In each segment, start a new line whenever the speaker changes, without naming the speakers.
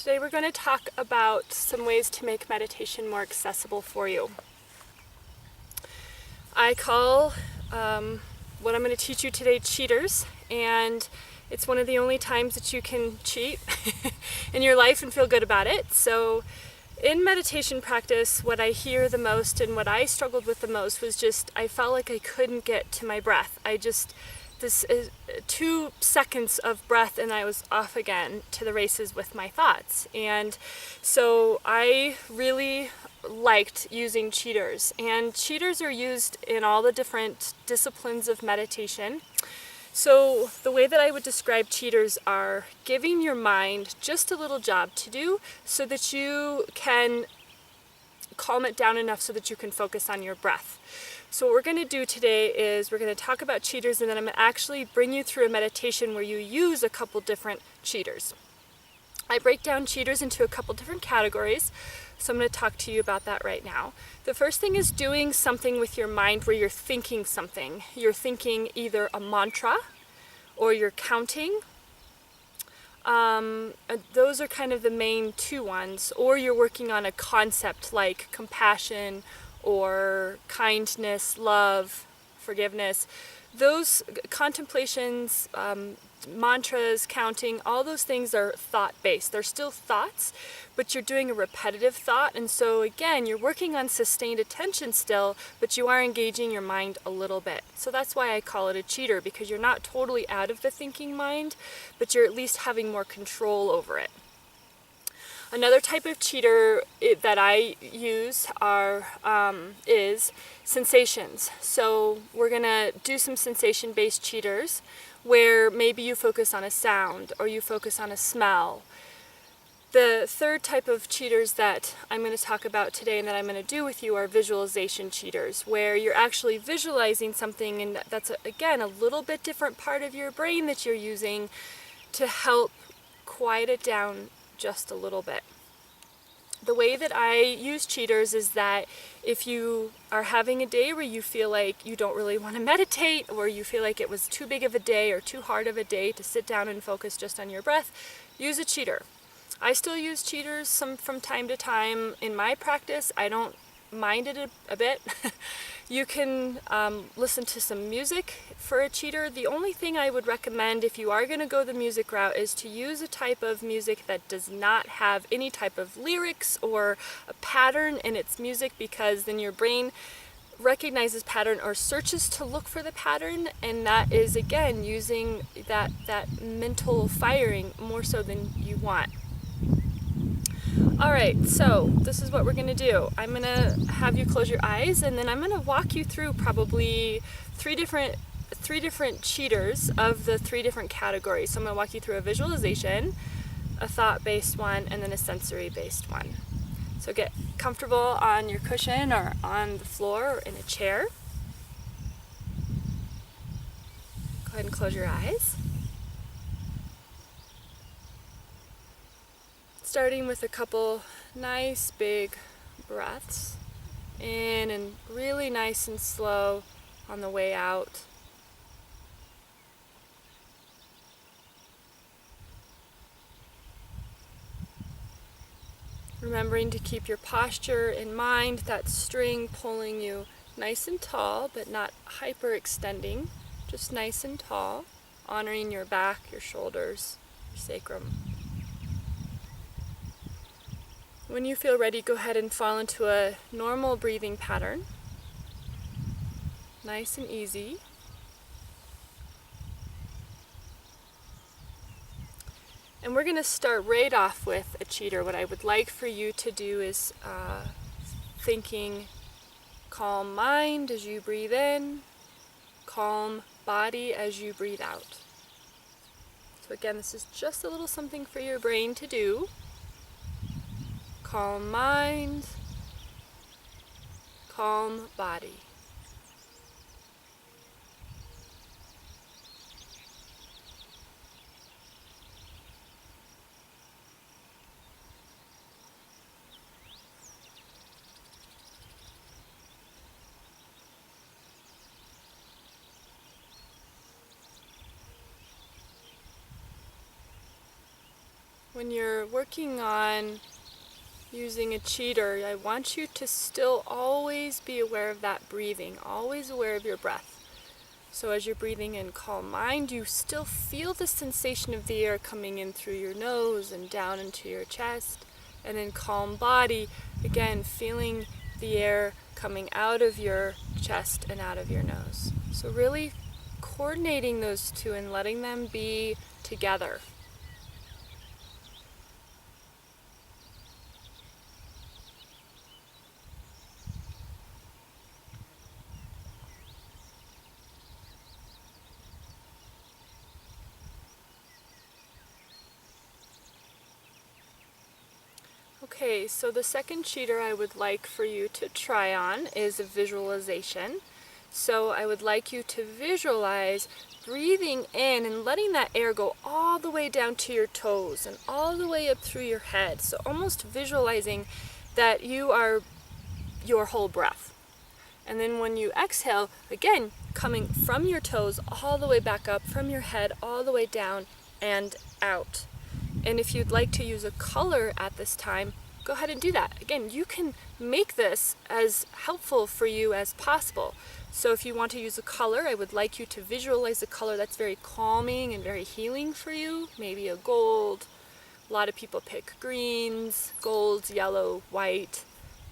Today we're going to talk about some ways to make meditation more accessible for you. I call what I'm going to teach you today cheaters, and it's one of the only times that you can cheat in your life and feel good about it. So in meditation practice, what I hear the most and what I struggled with the most was just I felt like I couldn't get to my breath. This is 2 seconds of breath and I was off again to the races with my thoughts. And so I really liked using cheaters. And cheaters are used in all the different disciplines of meditation. So the way that I would describe cheaters are giving your mind just a little job to do so that you can calm it down enough so that you can focus on your breath. So what we're going to do today is we're going to talk about cheaters, and then I'm going to actually bring you through a meditation where you use a couple different cheaters. I break down cheaters into a couple different categories, so I'm going to talk to you about that right now. The first thing is doing something with your mind where you're thinking something. You're thinking either a mantra or you're counting. Those are kind of the main 2 ones. Or you're working on a concept like compassion or kindness, love, forgiveness. Those contemplations, mantras, counting, all those things are thought-based. They're still thoughts, but you're doing a repetitive thought. And so again, you're working on sustained attention still, but you are engaging your mind a little bit. So that's why I call it a cheater, because you're not totally out of the thinking mind, but you're at least having more control over it. Another type of cheater that I use is sensations. So we're going to do some sensation-based cheaters where maybe you focus on a sound or you focus on a smell. The third type of cheaters that I'm going to talk about today and that I'm going to do with you are visualization cheaters, where you're actually visualizing something, and that's, again, a little bit different part of your brain that you're using to help quiet it down just a little bit. The way that I use cheaters is that if you are having a day where you feel like you don't really want to meditate, or you feel like it was too big of a day or too hard of a day to sit down and focus just on your breath, use a cheater. I still use cheaters from time to time in my practice. I don't mind it a bit. You can listen to some music for a cheater. The only thing I would recommend if you are going to go the music route is to use a type of music that does not have any type of lyrics or a pattern in its music, because then your brain recognizes pattern or searches to look for the pattern, and that is again using that mental firing more so than you want. Alright, so this is what we're going to do. I'm going to have you close your eyes, and then I'm going to walk you through probably three different cheaters of the 3 different categories. So I'm going to walk you through a visualization, a thought-based one, and then a sensory-based one. So get comfortable on your cushion or on the floor or in a chair. Go ahead and close your eyes. Starting with a couple nice big breaths in, and really nice and slow on the way out. Remembering to keep your posture in mind, that string pulling you nice and tall, but not hyperextending, just nice and tall, honoring your back, your shoulders, your sacrum. When you feel ready, go ahead and fall into a normal breathing pattern. Nice and easy. And we're going to start right off with a cheater. What I would like for you to do is thinking calm mind as you breathe in, calm body as you breathe out. So again, this is just a little something for your brain to do. Calm mind, calm body. when you're working on using a cheater, I want you to still always be aware of that breathing, always aware of your breath. So as you're breathing in calm mind, you still feel the sensation of the air coming in through your nose and down into your chest. And in calm body, again, feeling the air coming out of your chest and out of your nose. So really coordinating those two and letting them be together. Okay, so the second cheater I would like for you to try on is a visualization. So I would like you to visualize breathing in and letting that air go all the way down to your toes and all the way up through your head. So almost visualizing that you are your whole breath. And then when you exhale, again, coming from your toes all the way back up, from your head all the way down and out. And if you'd like to use a color at this time, go ahead and do that. Again, you can make this as helpful for you as possible. So if you want to use a color, I would like you to visualize a color that's very calming and very healing for you. Maybe a gold. A lot of people pick greens, golds, yellow, white,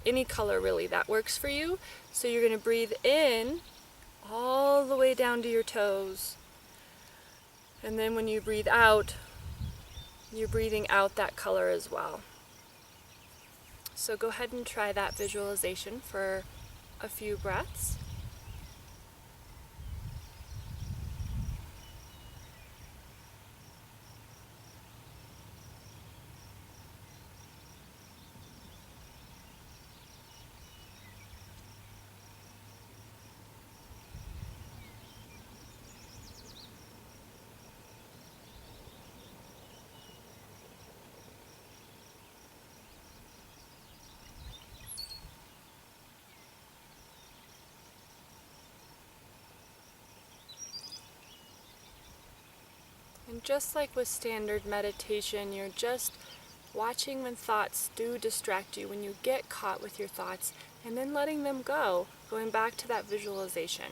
any color really that works for you. So you're going to breathe in all the way down to your toes. And then when you breathe out, you're breathing out that color as well. So go ahead and try that visualization for a few breaths. And just like with standard meditation, you're just watching when thoughts do distract you, when you get caught with your thoughts, and then letting them go, going back to that visualization.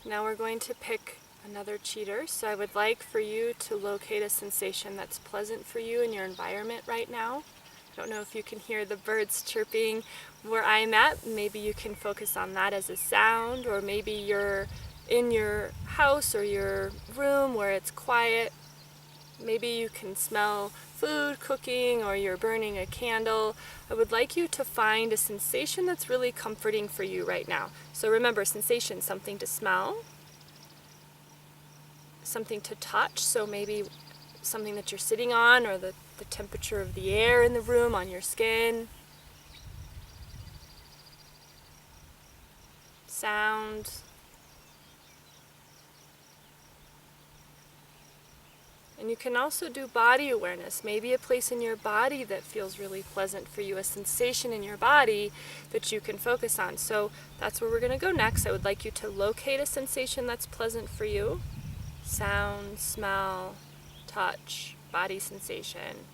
Now we're going to pick another cheater. So I would like for you to locate a sensation that's pleasant for you in your environment right now. I don't know if you can hear the birds chirping where I'm at. Maybe you can focus on that as a sound, or maybe you're in your house or your room where it's quiet. Maybe you can smell food cooking, or you're burning a candle. I would like you to find a sensation that's really comforting for you right now. So remember, sensation, something to smell, something to touch, so maybe something that you're sitting on, or the temperature of the air in the room on your skin. Sound. And you can also do body awareness, maybe a place in your body that feels really pleasant for you, a sensation in your body that you can focus on. So that's where we're going to go next. I would like you to locate a sensation that's pleasant for you. Sound, smell, touch, body sensation.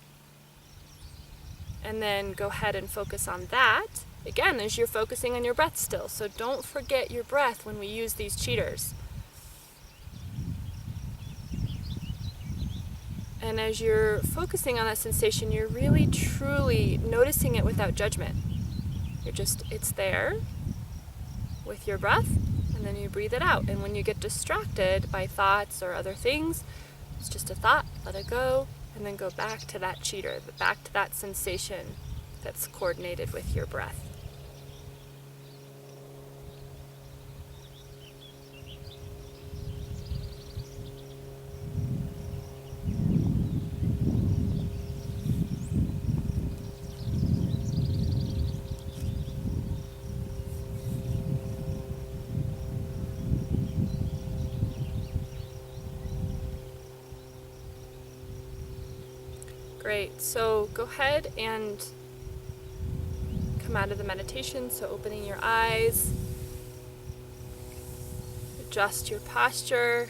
And then go ahead and focus on that, again, as you're focusing on your breath still. So don't forget your breath when we use these cheaters. And as you're focusing on that sensation, you're really truly noticing it without judgment. It's there with your breath, and then you breathe it out. And when you get distracted by thoughts or other things, it's just a thought, let it go, and then go back to that cheater, back to that sensation that's coordinated with your breath. Great, so go ahead and come come out of the meditation. So opening your eyes, adjust your posture,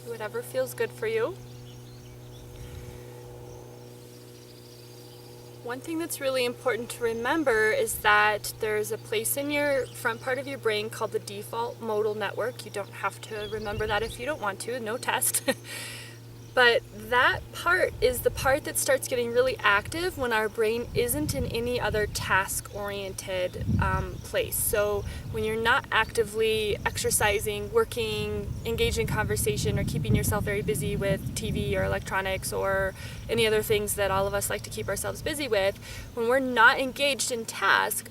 do whatever feels good for you. One thing that's really important to remember is that there's a place in your front part of your brain called the default modal network. You don't have to remember that if you don't want to, no test. But that part is the part that starts getting really active when our brain isn't in any other task-oriented place. So when you're not actively exercising, working, engaged in conversation, or keeping yourself very busy with TV or electronics or any other things that all of us like to keep ourselves busy with, when we're not engaged in task,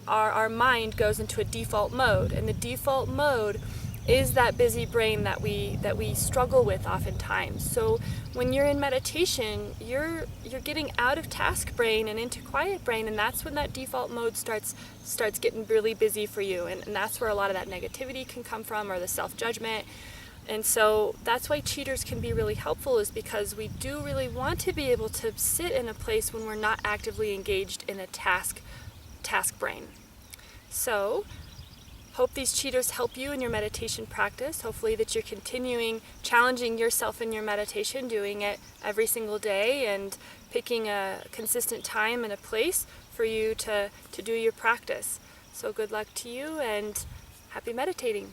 our mind goes into a default mode. And the default mode is that busy brain that we struggle with oftentimes. So when you're in meditation, you're getting out of task brain and into quiet brain, and that's when that default mode starts getting really busy for you, and that's where a lot of that negativity can come from, or the self-judgment. And so that's why cheaters can be really helpful, is because we do really want to be able to sit in a place when we're not actively engaged in a task brain. So hope these cheaters help you in your meditation practice. Hopefully that you're continuing challenging yourself in your meditation, doing it every single day and picking a consistent time and a place for you to do your practice. So good luck to you and happy meditating.